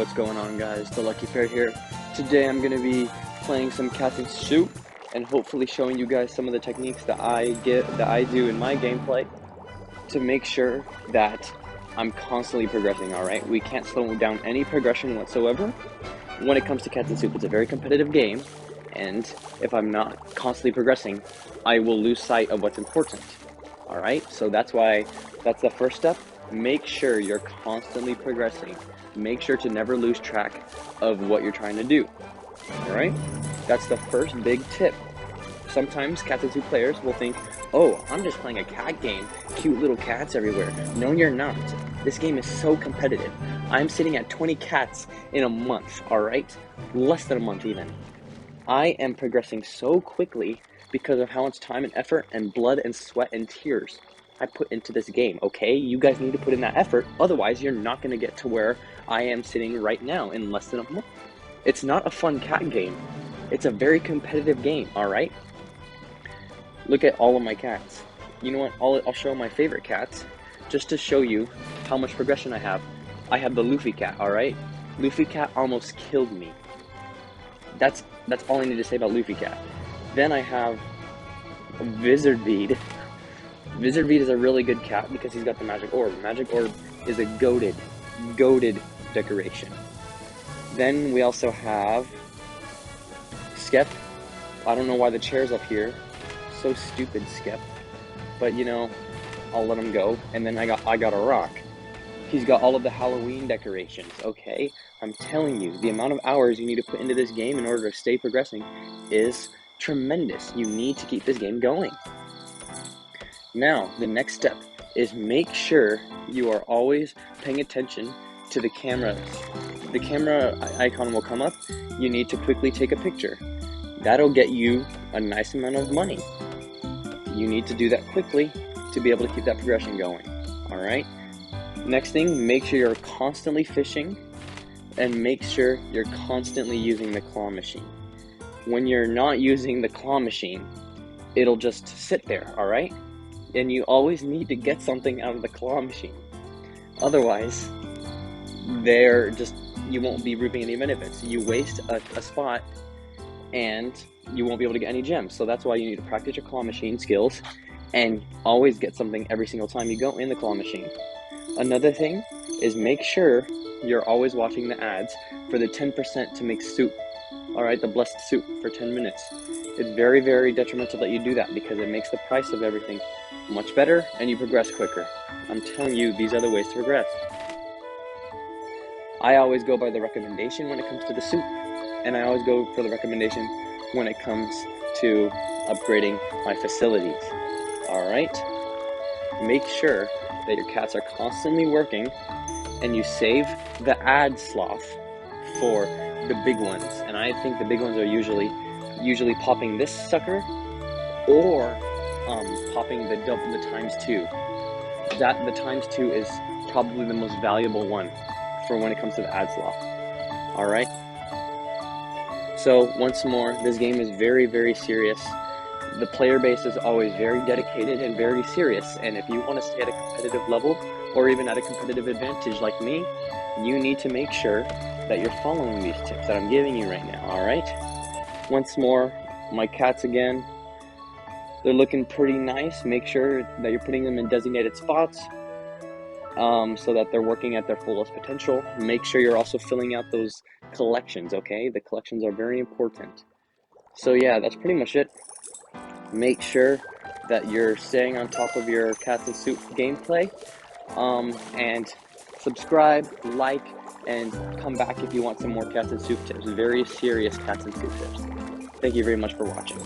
What's going on, guys? The Lucky Pair here. Today I'm going to be playing some Cats and Soup and hopefully showing you guys some of the techniques that I do in my gameplay to make sure that I'm constantly progressing, alright? We can't slow down any progression whatsoever when it comes to Cats and Soup. It's a very competitive game, and if I'm not constantly progressing, I will lose sight of what's important. Alright, so that's the first step. Make sure you're constantly progressing. Make sure to never lose track of what you're trying to do. Alright, that's the first big tip. Sometimes Cats and Soup players will think, oh, I'm just playing a cat game, cute little cats everywhere. No, you're not. This game is so competitive. I'm sitting at 20 cats in a month, alright? Less than a month even. I am progressing so quickly because of how much time and effort and blood and sweat and tears I put into this game, okay? You guys need to put in that effort, otherwise you're not going to get to where I am sitting right now in less than a month. It's not a fun cat game. It's a very competitive game, alright? Look at all of my cats. You know what? I'll show my favorite cats just to show you how much progression I have. I have the Luffy cat, alright? Luffy cat almost killed me. That's all I need to say about Luffy cat. Then I have Wizard Bead. Wizard Bead is a really good cat because he's got the magic orb. Magic orb is a goated decoration. Then we also have Skep. I don't know why the chair's up here. So stupid, Skep. But you know, I'll let him go. And then I got a rock. He's got all of the Halloween decorations, okay? I'm telling you, the amount of hours you need to put into this game in order to stay progressing is tremendous. You need to keep this game going. Now, the next step is make sure you are always paying attention to the camera. The camera icon will come up. You need to quickly take a picture. That'll get you a nice amount of money. You need to do that quickly to be able to keep that progression going, alright? Next thing, make sure you're constantly fishing and make sure you're constantly using the claw machine. When you're not using the claw machine, it'll just sit there, alright? And you always need to get something out of the claw machine. Otherwise, you won't be reaping any benefits. You waste a spot and you won't be able to get any gems. So that's why you need to practice your claw machine skills and always get something every single time you go in the claw machine. Another thing is make sure you're always watching the ads for the 10% to make soup. Alright, the blessed soup for 10 minutes. It's very, very detrimental that you do that because it makes the price of everything much better and you progress quicker. I'm telling you, these are the ways to progress. I always go by the recommendation when it comes to the soup, and I always go for the recommendation when it comes to upgrading my facilities. Alright? Make sure that your cats are constantly working and you save the ad sloth for the big ones. And I think the big ones are usually popping this sucker or popping the times 2. The times 2 is probably the most valuable one for when it comes to the ad sloth. Alright? So once more, this game is very, very serious. The player base is always very dedicated and very serious, and if you want to stay at a competitive level or even at a competitive advantage like me, you need to make sure that you're following these tips that I'm giving you right now, alright? Once more, my cats again, they're looking pretty nice. Make sure that you're putting them in designated spots so that they're working at their fullest potential. Make sure you're also filling out those collections, okay? The collections are very important. So yeah, that's pretty much it. Make sure that you're staying on top of your Cats and Soup gameplay, and subscribe, like, and come back if you want some more Cats and Soup tips. Very serious Cats and Soup tips. Thank you very much for watching.